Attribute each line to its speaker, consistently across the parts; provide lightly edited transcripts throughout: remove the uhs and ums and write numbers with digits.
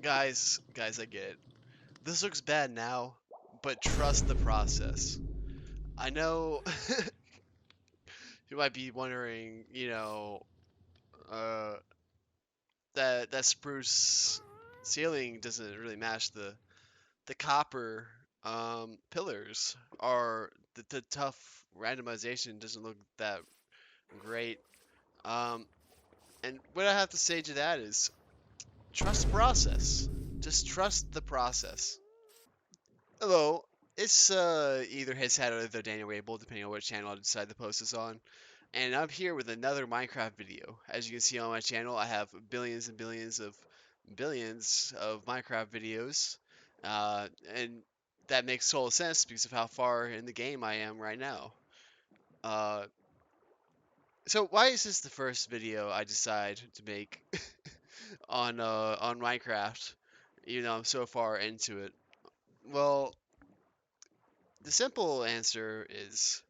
Speaker 1: Guys, I get it. This looks bad now, but trust the process. I know you might be wondering, uh, that spruce ceiling doesn't really match the copper pillars, or the tough randomization doesn't look that great. Um, and what I have to say to that is trust the process. Just trust the process. Hello, it's either his head or the Daniel Rabel, depending on which channel I decide to post this on. And I'm here with another Minecraft video. As you can see on my channel, I have billions and billions of Minecraft videos, and that makes total sense because of how far in the game I am right now. Uh, so why is this the first video I decide to make on Minecraft, even though I'm so far into it? Well, the simple answer is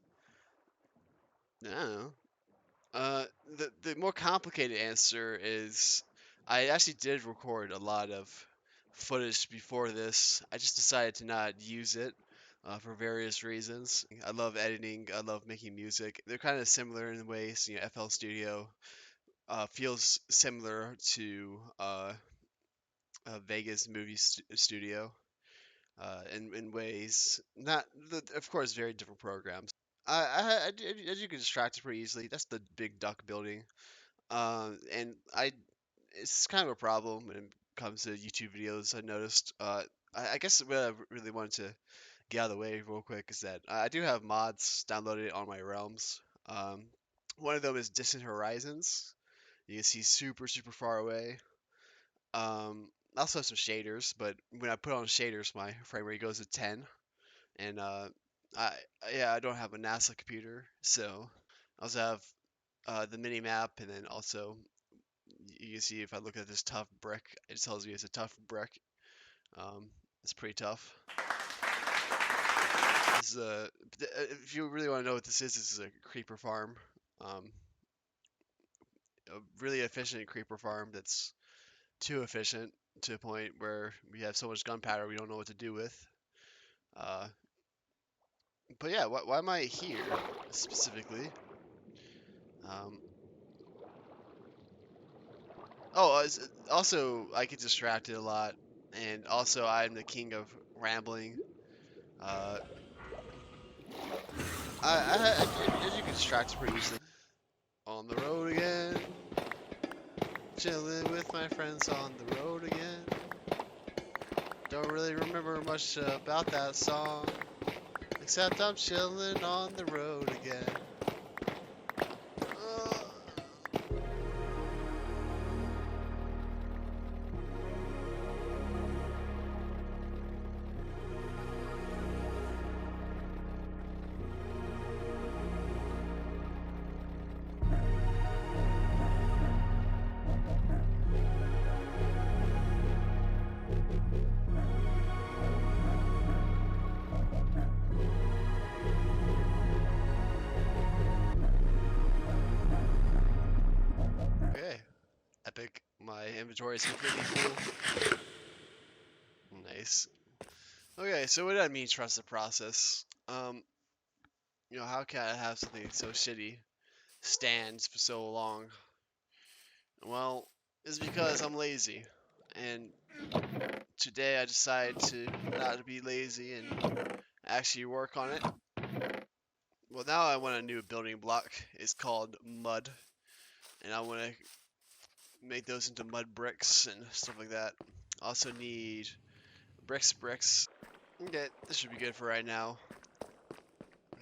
Speaker 1: I don't know. The more complicated answer is I actually did record a lot of footage before this. I just decided to not use it for various reasons. I love editing. I love making music. They're kind of similar in ways. FL Studio feels similar to Vegas Studio in ways. Not, of course, very different programs. As you can distract it pretty easily. That's the big duck building. And it's kind of a problem when it comes to YouTube videos. I noticed. I guess what I really wanted to get out of the way real quick is that I do have mods downloaded on my realms. One of them is Distant Horizons. You can see super far away. I also have some shaders, but when I put on shaders, my frame rate goes to 10. And I yeah, I don't have a NASA computer, so I also have the mini map, and then also you can see if I look at this tough brick, it tells me it's a tough brick. It's pretty tough. This is if you really want to know what this is a creeper farm. Um, a really efficient creeper farm that's too efficient to a point where we have so much gunpowder we don't know what to do with. Uh, but yeah, why am I here specifically? Um, also I get distracted a lot, and also I'm the king of rambling. Uh, as you can distract pretty easily. On the road again, chilling with my friends on the road again. Don't really remember much about that song, except I'm chilling on the road again. Uh, okay, epic. My inventory is completely full. Nice. Okay, so what do I mean trust the process? How can I have something so shitty stands for so long? Well, it's because I'm lazy. And today I decided to not to be lazy and actually work on it. Well, now I want a new building block. It's called mud, and I want to make those into mud bricks and stuff like that. Also need bricks. Okay, this should be good for right now.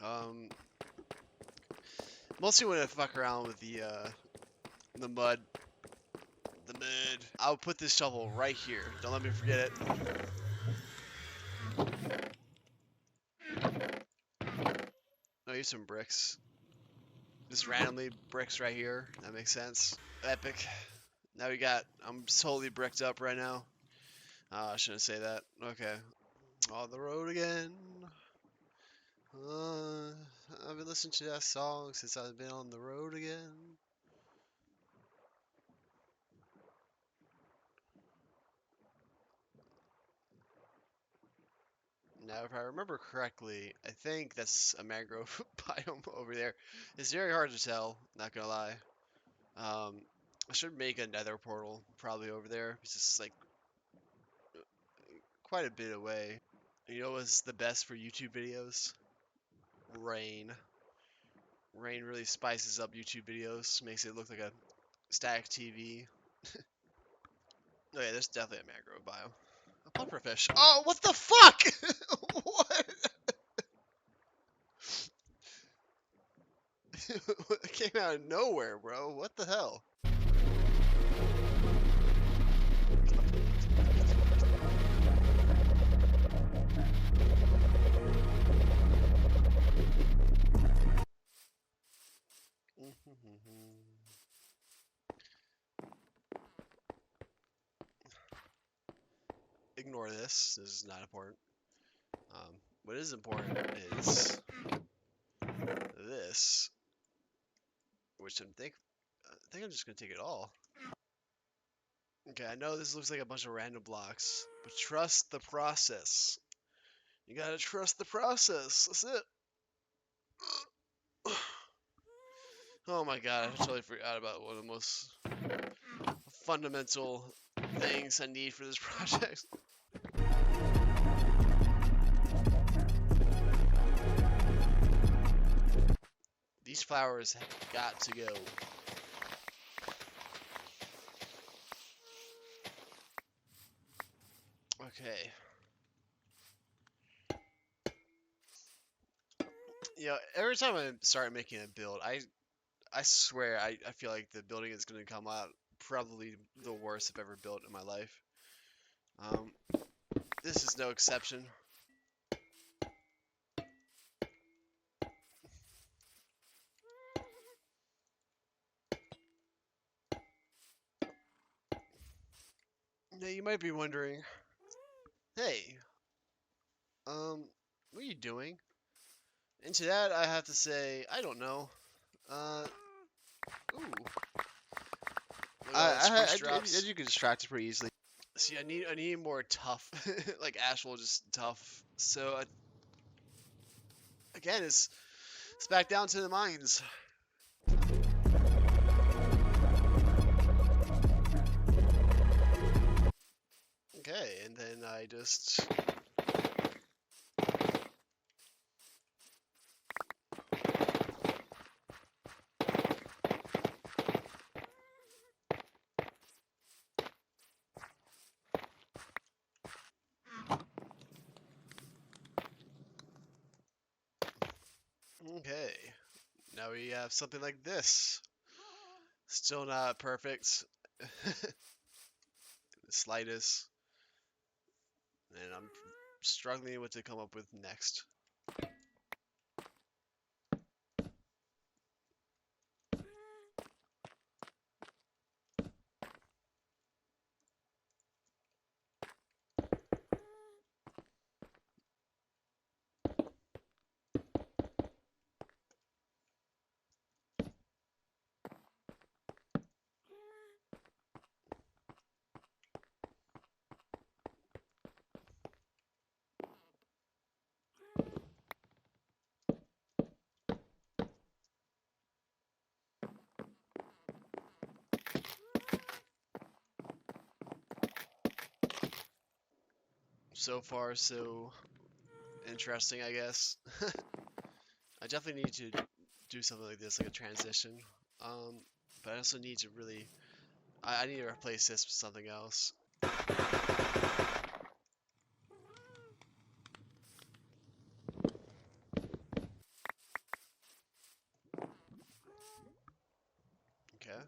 Speaker 1: Um, Mostly want to fuck around with the mud. The mud. I'll put this shovel right here. Don't let me forget it. No, here's some bricks. Just randomly bricks right here. That makes sense. Epic. Now I'm totally bricked up right now. I shouldn't say that. Okay. On the road again. Uh, I've been listening to that song since I've been on the road again. Now, if I remember correctly, I think that's a mangrove biome over there. It's very hard to tell, not gonna lie. I should make a nether portal probably over there. It's just like quite a bit away. You know what's the best for YouTube videos? Rain. Rain really spices up YouTube videos, makes it look like a static TV. Oh yeah, there's definitely a mangrove biome. A pufferfish. Oh, what the fuck? What? It came out of nowhere, bro. What the hell? Ignore this. This is not important. What is important is this, which I think I'm just gonna take it all. Okay, I know this looks like a bunch of random blocks, but trust the process. You gotta trust the process. That's it. Oh my god, I totally forgot about one of the most fundamental things I need for this project. These flowers have got to go. Okay. You know, every time I start making a build, I swear I feel like the building is going to come out probably the worst I've ever built in my life. This is no exception. Now you might be wondering, hey, what are you doing? And to that I have to say, I don't know. Ooh. As you can distract it pretty easily. See, I need more tough, like actual just tough. So again, it's back down to the mines. Okay, and then I just okay. Now we have something like this. Still not perfect. The slightest. And I'm struggling what to come up with next. So far, so interesting, I guess. I definitely need to do something like this, like a transition. But I also need to really, I need to replace this with something else. Okay.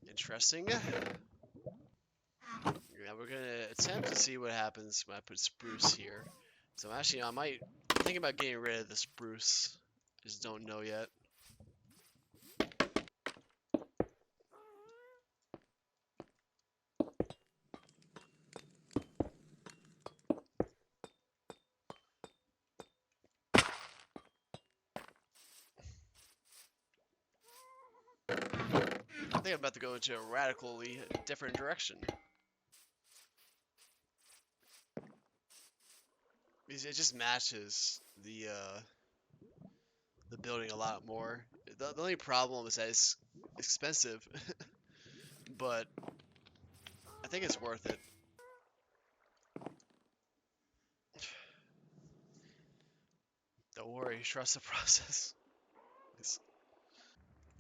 Speaker 1: Interesting. Now we're gonna attempt to see what happens when I put spruce here. So actually, I'm thinking about getting rid of the spruce. Just don't know yet. I think I'm about to go into a radically different direction. It just matches the building a lot more. The only problem is that it's expensive, but I think it's worth it. Don't worry, trust the process.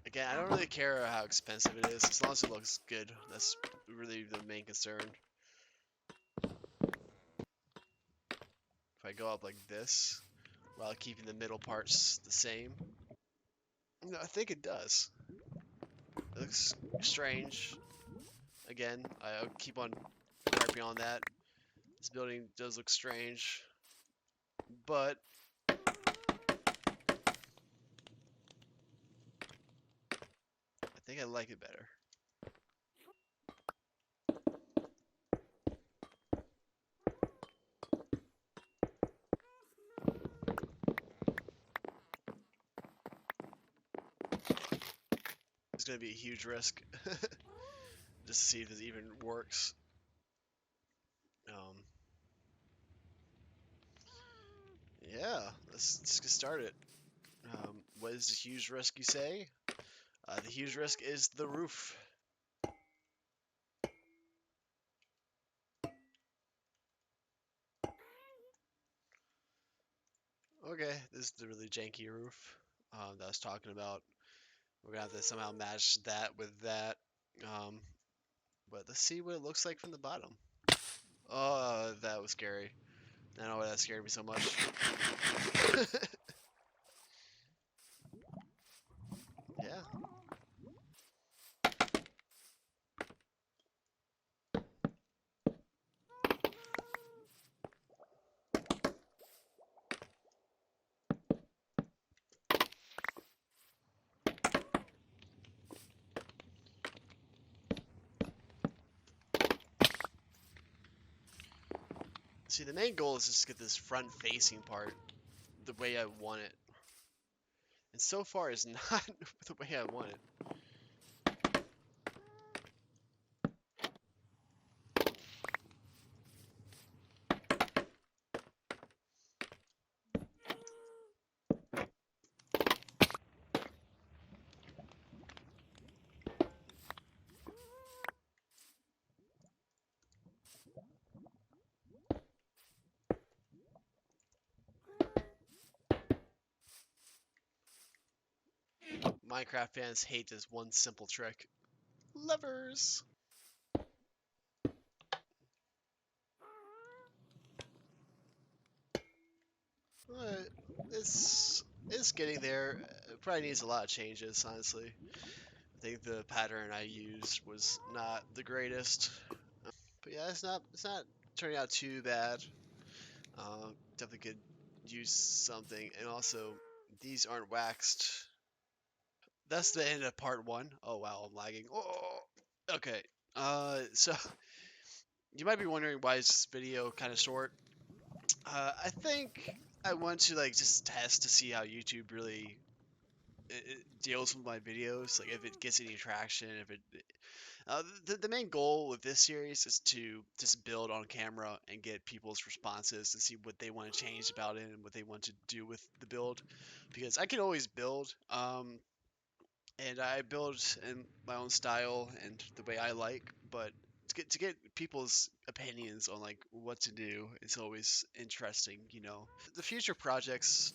Speaker 1: Again, I don't really care how expensive it is, as long as it looks good. That's really the main concern. If I go up like this, while keeping the middle parts the same, no, I think it does. It looks strange. Again, I'll keep on harping on that. This building does look strange, but I think I like it better. It's going to be a huge risk just to see if this even works. Um, yeah, let's get started. What is the huge risk, you say? The huge risk is the roof. Okay, this is the really janky roof that I was talking about. We're gonna have to somehow match that with that. Um, but let's see what it looks like from the bottom. Oh, that was scary. I don't know why that scared me so much. Yeah. See, the main goal is just to get this front-facing part the way I want it. And so far, it's not the way I want it. Minecraft fans hate this one simple trick. Levers! But it's getting there. It probably needs a lot of changes, honestly. I think the pattern I used was not the greatest. But yeah, it's not turning out too bad. Definitely could use something. And also, these aren't waxed. That's the end of part one. Oh wow, I'm lagging. Oh, okay. So you might be wondering why is this video kind of short. I think I want to like just test to see how YouTube really it deals with my videos. Like if it gets any traction, if it. The main goal with this series is to just build on camera and get people's responses and see what they want to change about it and what they want to do with the build, because I can always build. And I build in my own style and the way I like, but to get people's opinions on like what to do is always interesting, you know. The future projects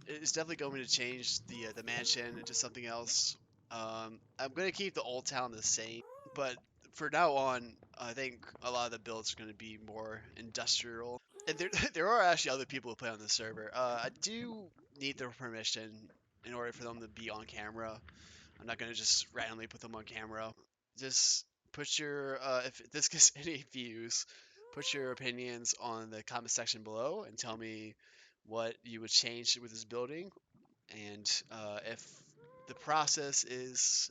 Speaker 1: is definitely going to change the mansion into something else. I'm going to keep the old town the same, but for now on, I think a lot of the builds are going to be more industrial. And there there are actually other people who play on the server. I do need their permission in order for them to be on camera. I'm not gonna just randomly put them on camera. Just put your if this gets any views, put your opinions on the comment section below and tell me what you would change with this building, and if the process is,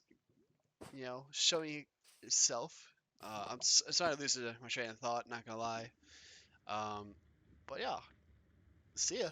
Speaker 1: you know, showing itself. I'm sorry to lose my train of thought. Not gonna lie. Um, but yeah, see ya.